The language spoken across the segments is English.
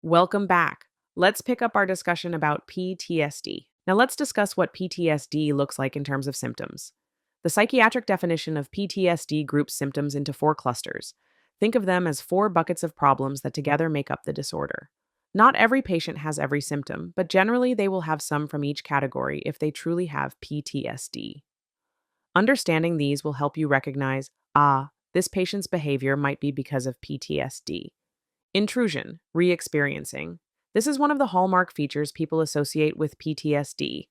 Welcome back. Let's pick up our discussion about PTSD. Now, let's discuss what PTSD looks like in terms of symptoms. The psychiatric definition of PTSD groups symptoms into four clusters. Think of them as four buckets of problems that together make up the disorder. Not every patient has every symptom, but generally they will have some from each category if they truly have PTSD. Understanding these will help you recognize, this patient's behavior might be because of PTSD. Intrusion, re experiencing. This is one of the hallmark features people associate with PTSD.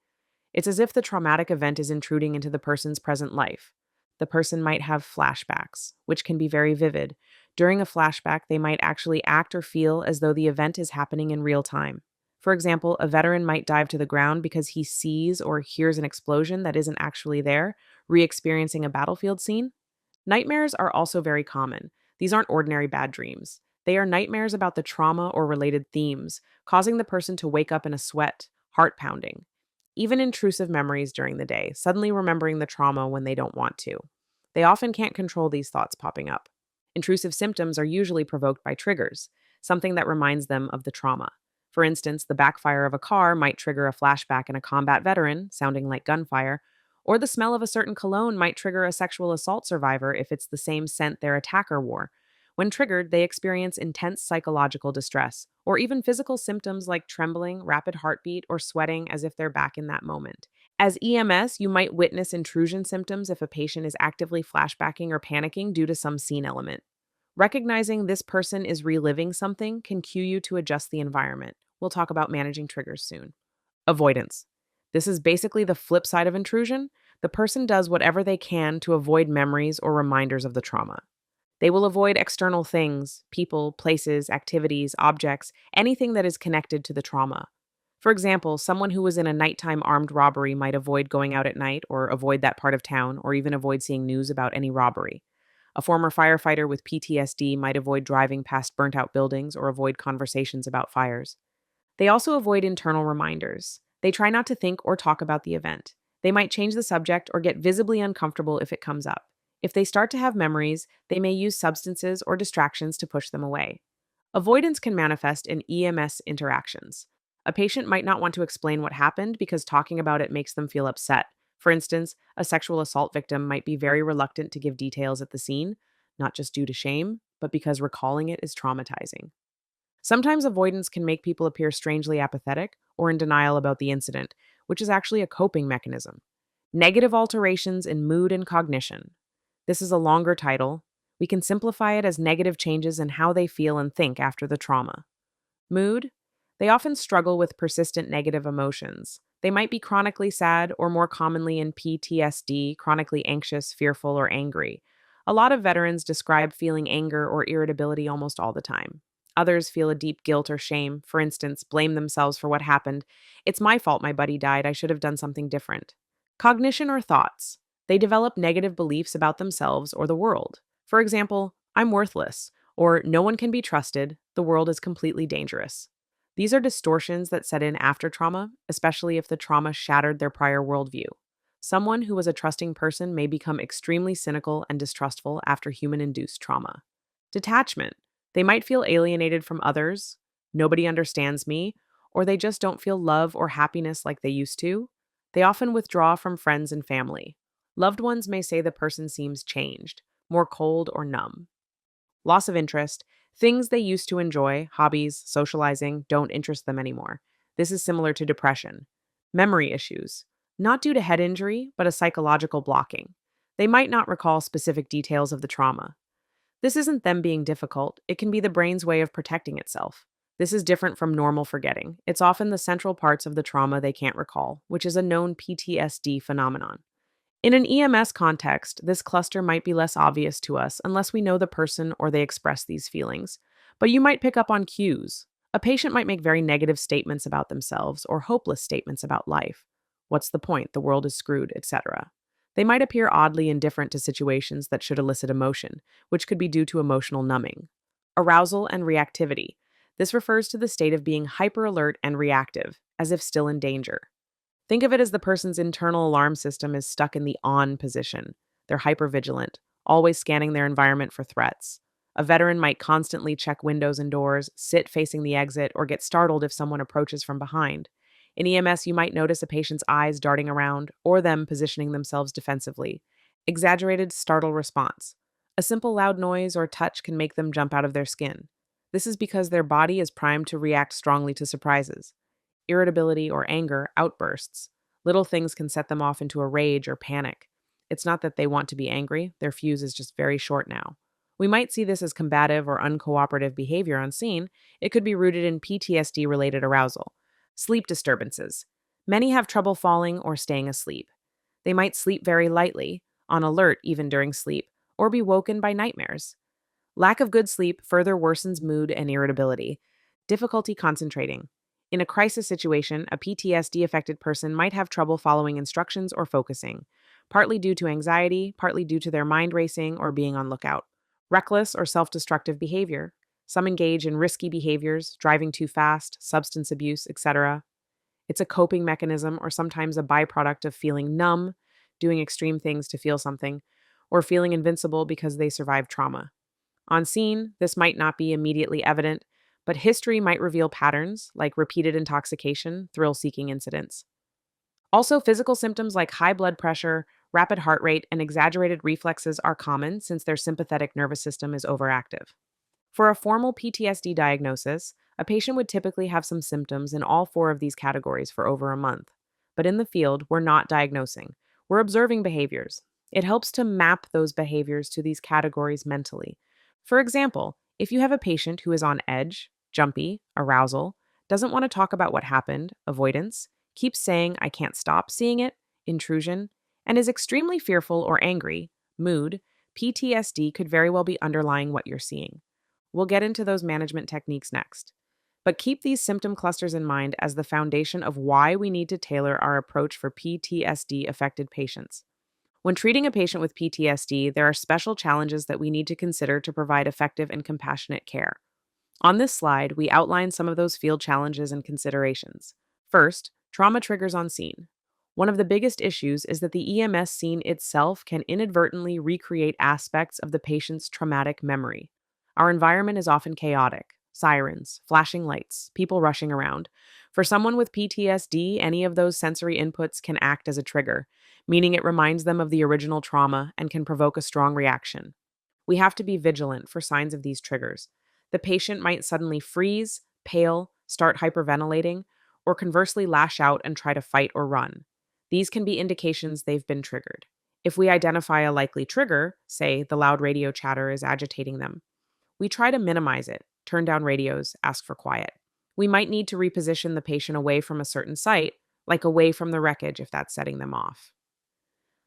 It's as if the traumatic event is intruding into the person's present life. The person might have flashbacks, which can be very vivid. During a flashback, they might actually act or feel as though the event is happening in real time. For example, a veteran might dive to the ground because he sees or hears an explosion that isn't actually there, re experiencing a battlefield scene. Nightmares are also very common. These aren't ordinary bad dreams. They are nightmares about the trauma or related themes, causing the person to wake up in a sweat, heart pounding. Even intrusive memories during the day, suddenly remembering the trauma when they don't want to. They often can't control these thoughts popping up. Intrusive symptoms are usually provoked by triggers, something that reminds them of the trauma. For instance, the backfire of a car might trigger a flashback in a combat veteran, sounding like gunfire, or the smell of a certain cologne might trigger a sexual assault survivor if it's the same scent their attacker wore. When triggered, they experience intense psychological distress, or even physical symptoms like trembling, rapid heartbeat, or sweating as if they're back in that moment. As EMS, you might witness intrusion symptoms if a patient is actively flashbacking or panicking due to some scene element. Recognizing this person is reliving something can cue you to adjust the environment. We'll talk about managing triggers soon. Avoidance. This is basically the flip side of intrusion. The person does whatever they can to avoid memories or reminders of the trauma. They will avoid external things, people, places, activities, objects, anything that is connected to the trauma. For example, someone who was in a nighttime armed robbery might avoid going out at night or avoid that part of town or even avoid seeing news about any robbery. A former firefighter with PTSD might avoid driving past burnt out buildings or avoid conversations about fires. They also avoid internal reminders. They try not to think or talk about the event. They might change the subject or get visibly uncomfortable if it comes up. If they start to have memories, they may use substances or distractions to push them away. Avoidance can manifest in EMS interactions. A patient might not want to explain what happened because talking about it makes them feel upset. For instance, a sexual assault victim might be very reluctant to give details at the scene, not just due to shame, but because recalling it is traumatizing. Sometimes avoidance can make people appear strangely apathetic or in denial about the incident, which is actually a coping mechanism. Negative alterations in mood and cognition. This is a longer title. We can simplify it as negative changes in how they feel and think after the trauma. Mood. They often struggle with persistent negative emotions. They might be chronically sad or more commonly in PTSD, chronically anxious, fearful, or angry. A lot of veterans describe feeling anger or irritability almost all the time. Others feel a deep guilt or shame, for instance, blame themselves for what happened. It's my fault my buddy died, I should have done something different. Cognition or thoughts. They develop negative beliefs about themselves or the world. For example, I'm worthless, or no one can be trusted, the world is completely dangerous. These are distortions that set in after trauma, especially if the trauma shattered their prior worldview. Someone who was a trusting person may become extremely cynical and distrustful after human-induced trauma. Detachment. They might feel alienated from others, nobody understands me, or they just don't feel love or happiness like they used to. They often withdraw from friends and family. Loved ones may say the person seems changed, more cold or numb. Loss of interest. Things they used to enjoy, hobbies, socializing, don't interest them anymore. This is similar to depression. Memory issues. Not due to head injury, but a psychological blocking. They might not recall specific details of the trauma. This isn't them being difficult, it can be the brain's way of protecting itself. This is different from normal forgetting. It's often the central parts of the trauma they can't recall, which is a known PTSD phenomenon. In an EMS context, this cluster might be less obvious to us unless we know the person or they express these feelings, but you might pick up on cues. A patient might make very negative statements about themselves or hopeless statements about life. What's the point? The world is screwed, etc. They might appear oddly indifferent to situations that should elicit emotion, which could be due to emotional numbing. Arousal and reactivity. This refers to the state of being hyperalert and reactive, as if still in danger. Think of it as the person's internal alarm system is stuck in the on position. They're hypervigilant, always scanning their environment for threats. A veteran might constantly check windows and doors, sit facing the exit, or get startled if someone approaches from behind. In EMS, you might notice a patient's eyes darting around or them positioning themselves defensively. Exaggerated startle response. A simple loud noise or touch can make them jump out of their skin. This is because their body is primed to react strongly to surprises. Irritability or anger outbursts. Little things can set them off into a rage or panic. It's not that they want to be angry, their fuse is just very short now. We might see this as combative or uncooperative behavior on scene. It could be rooted in PTSD-related arousal. Sleep disturbances. Many have trouble falling or staying asleep. They might sleep very lightly, on alert even during sleep, or be woken by nightmares. Lack of good sleep further worsens mood and irritability. Difficulty concentrating. In a crisis situation, a PTSD affected person might have trouble following instructions or focusing, partly due to anxiety, partly due to their mind racing or being on lookout. Reckless or self destructive behavior. Some engage in risky behaviors, driving too fast, substance abuse, etc. It's a coping mechanism or sometimes a byproduct of feeling numb, doing extreme things to feel something, or feeling invincible because they survived trauma. On scene, this might not be immediately evident, but history might reveal patterns like repeated intoxication, thrill seeking incidents. Also, physical symptoms like high blood pressure, rapid heart rate, and exaggerated reflexes are common since their sympathetic nervous system is overactive. For a formal PTSD diagnosis, a patient would typically have some symptoms in all four of these categories for over a month. But in the field, we're not diagnosing, we're observing behaviors. It helps to map those behaviors to these categories mentally. For example, if you have a patient who is on edge, jumpy, arousal, doesn't want to talk about what happened, avoidance, keeps saying, I can't stop seeing it, intrusion, and is extremely fearful or angry, mood, PTSD could very well be underlying what you're seeing. We'll get into those management techniques next. But keep these symptom clusters in mind as the foundation of why we need to tailor our approach for PTSD affected patients. When treating a patient with PTSD, there are special challenges that we need to consider to provide effective and compassionate care. On this slide, we outline some of those field challenges and considerations. First, trauma triggers on scene. One of the biggest issues is that the EMS scene itself can inadvertently recreate aspects of the patient's traumatic memory. Our environment is often chaotic: sirens, flashing lights, people rushing around. For someone with PTSD, any of those sensory inputs can act as a trigger, meaning it reminds them of the original trauma and can provoke a strong reaction. We have to be vigilant for signs of these triggers. The patient might suddenly freeze, pale, start hyperventilating, or conversely lash out and try to fight or run. These can be indications they've been triggered. If we identify a likely trigger, say the loud radio chatter is agitating them, we try to minimize it, turn down radios, ask for quiet. We might need to reposition the patient away from a certain site, like away from the wreckage if that's setting them off.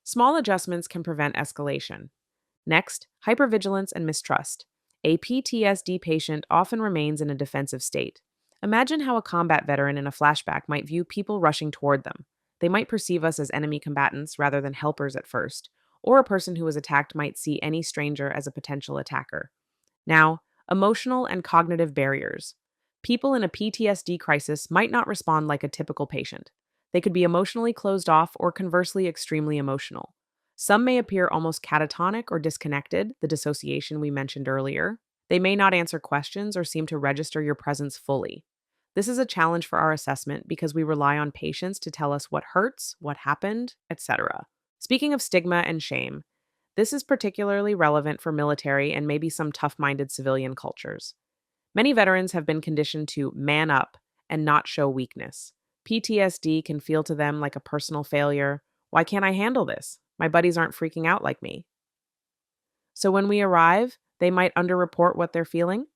Small adjustments can prevent escalation. Next, hypervigilance and mistrust. A PTSD patient often remains in a defensive state. Imagine how a combat veteran in a flashback might view people rushing toward them. They might perceive us as enemy combatants rather than helpers at first, or a person who was attacked might see any stranger as a potential attacker. Now, emotional and cognitive barriers. People in a PTSD crisis might not respond like a typical patient. They could be emotionally closed off or conversely extremely emotional. Some may appear almost catatonic or disconnected, the dissociation we mentioned earlier. They may not answer questions or seem to register your presence fully. This is a challenge for our assessment because we rely on patients to tell us what hurts, what happened, etc. Speaking of stigma and shame, this is particularly relevant for military and maybe some tough-minded civilian cultures. Many veterans have been conditioned to man up and not show weakness. PTSD can feel to them like a personal failure. Why can't I handle this? My buddies aren't freaking out like me. So when we arrive, they might underreport what they're feeling.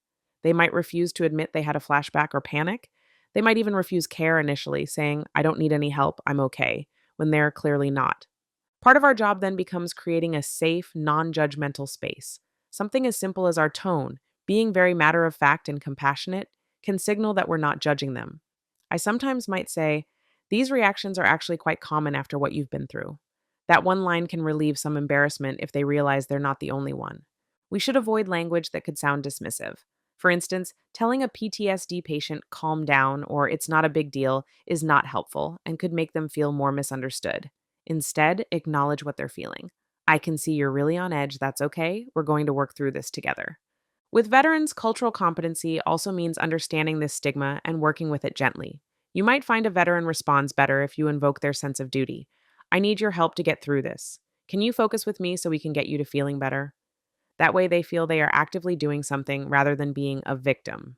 They might refuse to admit they had a flashback or panic. They might even refuse care initially, saying, I don't need any help, I'm okay, when they're clearly not. Part of our job then becomes creating a safe, non-judgmental space. Something as simple as our tone, being very matter-of-fact and compassionate, can signal that we're not judging them. I sometimes might say, these reactions are actually quite common after what you've been through. That one line can relieve some embarrassment if they realize they're not the only one. We should avoid language that could sound dismissive. For instance, telling a PTSD patient calm down or it's not a big deal is not helpful and could make them feel more misunderstood. Instead, acknowledge what they're feeling. I can see you're really on edge. That's okay. We're going to work through this together. With veterans, cultural competency also means understanding this stigma and working with it gently. You might find a veteran responds better if you invoke their sense of duty. I need your help to get through this. Can you focus with me so we can get you to feeling better? That way, they feel they are actively doing something rather than being a victim.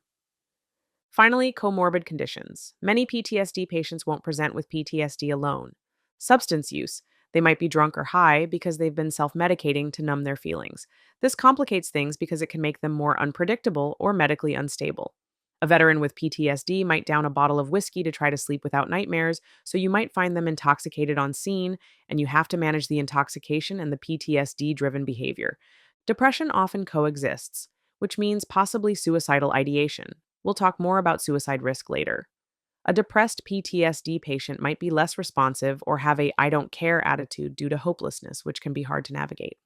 Finally, comorbid conditions. Many PTSD patients won't present with PTSD alone. Substance use. They might be drunk or high because they've been self medicating to numb their feelings. This complicates things because it can make them more unpredictable or medically unstable. A veteran with PTSD might down a bottle of whiskey to try to sleep without nightmares, so you might find them intoxicated on scene, and you have to manage the intoxication and the PTSD driven behavior. Depression often coexists, which means possibly suicidal ideation. We'll talk more about suicide risk later. A depressed PTSD patient might be less responsive or have a I don't care attitude due to hopelessness, which can be hard to navigate.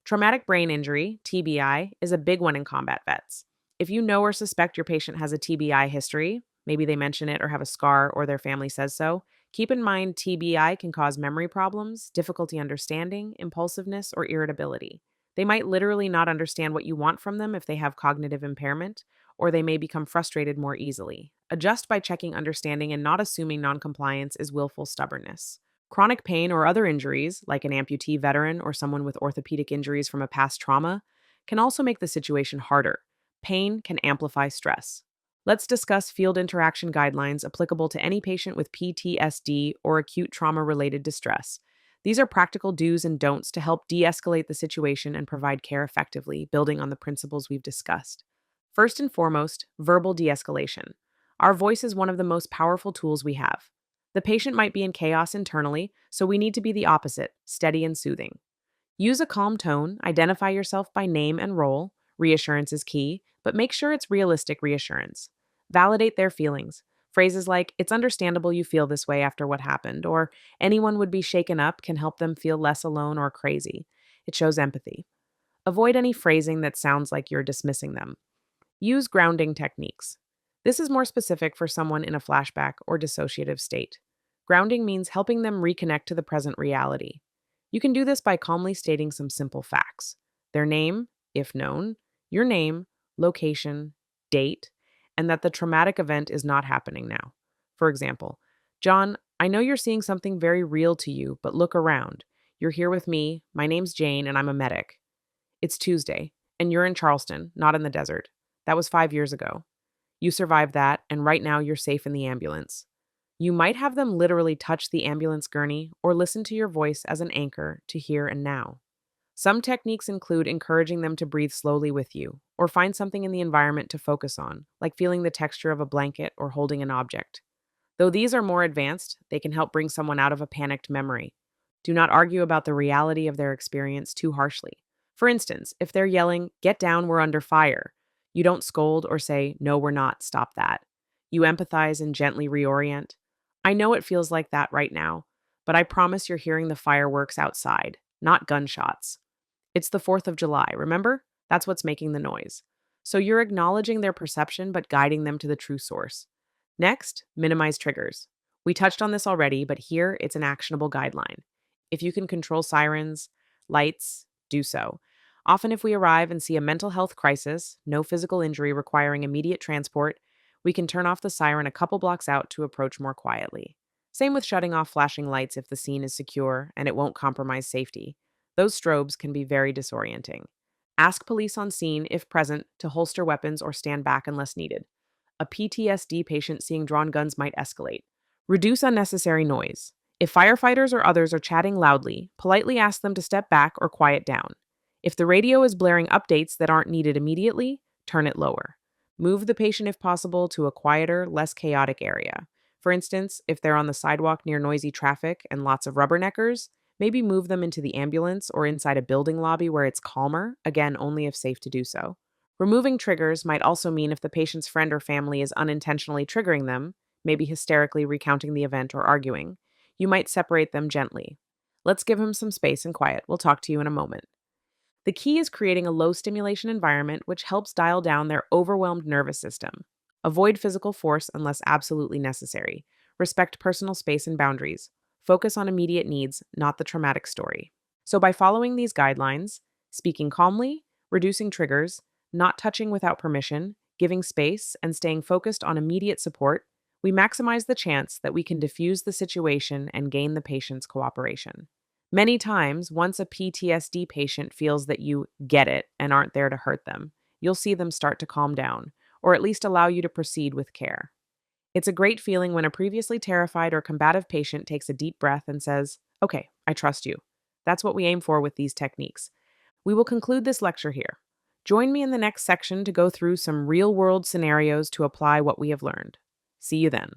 Traumatic brain injury, TBI, is a big one in combat vets. If you know or suspect your patient has a TBI history, maybe they mention it or have a scar or their family says so, keep in mind TBI can cause memory problems, difficulty understanding, impulsiveness, or irritability. They might literally not understand what you want from them if they have cognitive impairment, or they may become frustrated more easily. Adjust by checking understanding and not assuming noncompliance is willful stubbornness. Chronic pain or other injuries, like an amputee veteran or someone with orthopedic injuries from a past trauma, can also make the situation harder. Pain can amplify stress. Let's discuss field interaction guidelines applicable to any patient with PTSD or acute trauma related distress. These are practical do's and don'ts to help de escalate the situation and provide care effectively, building on the principles we've discussed. First and foremost, verbal de escalation. Our voice is one of the most powerful tools we have. The patient might be in chaos internally, so we need to be the opposite, steady and soothing. Use a calm tone, identify yourself by name and role. Reassurance is key, but make sure it's realistic reassurance. Validate their feelings. Phrases like, it's understandable you feel this way after what happened, or anyone would be shaken up can help them feel less alone or crazy. It shows empathy. Avoid any phrasing that sounds like you're dismissing them. Use grounding techniques. This is more specific for someone in a flashback or dissociative state. Grounding means helping them reconnect to the present reality. You can do this by calmly stating some simple facts: their name, if known, your name, location, date, and that the traumatic event is not happening now. For example, John, I know you're seeing something very real to you, but look around. You're here with me. My name's Jane, and I'm a medic. It's Tuesday, and you're in Charleston, not in the desert. That was 5 years ago. You survived that, and right now you're safe in the ambulance. You might have them literally touch the ambulance gurney or listen to your voice as an anchor to here and now. Some techniques include encouraging them to breathe slowly with you, or find something in the environment to focus on, like feeling the texture of a blanket or holding an object. Though these are more advanced, they can help bring someone out of a panicked memory. Do not argue about the reality of their experience too harshly. For instance, if they're yelling, "Get down, we're under fire," you don't scold or say, "No, we're not, stop that." You empathize and gently reorient. I know it feels like that right now, but I promise you're hearing the fireworks outside, not gunshots. It's the 4th of July, remember? That's what's making the noise. So you're acknowledging their perception but guiding them to the true source. Next, minimize triggers. We touched on this already, but here it's an actionable guideline. If you can control sirens, lights, do so. Often, if we arrive and see a mental health crisis, no physical injury requiring immediate transport, we can turn off the siren a couple blocks out to approach more quietly. Same with shutting off flashing lights if the scene is secure and it won't compromise safety. Those strobes can be very disorienting. Ask police on scene, if present, to holster weapons or stand back unless needed. A PTSD patient seeing drawn guns might escalate. Reduce unnecessary noise. If firefighters or others are chatting loudly, politely ask them to step back or quiet down. If the radio is blaring updates that aren't needed immediately, turn it lower. Move the patient if possible to a quieter, less chaotic area. For instance, if they're on the sidewalk near noisy traffic and lots of rubberneckers, maybe move them into the ambulance or inside a building lobby where it's calmer, again, only if safe to do so. Removing triggers might also mean if the patient's friend or family is unintentionally triggering them, maybe hysterically recounting the event or arguing, you might separate them gently. Let's give him some space and quiet. We'll talk to you in a moment. The key is creating a low stimulation environment which helps dial down their overwhelmed nervous system. Avoid physical force unless absolutely necessary. Respect personal space and boundaries. Focus on immediate needs, not the traumatic story. So by following these guidelines, speaking calmly, reducing triggers, not touching without permission, giving space, and staying focused on immediate support, we maximize the chance that we can diffuse the situation and gain the patient's cooperation. Many times, once a PTSD patient feels that you get it and aren't there to hurt them, you'll see them start to calm down, or at least allow you to proceed with care. It's a great feeling when a previously terrified or combative patient takes a deep breath and says, "Okay, I trust you." That's what we aim for with these techniques. We will conclude this lecture here. Join me in the next section to go through some real world scenarios to apply what we have learned. See you then.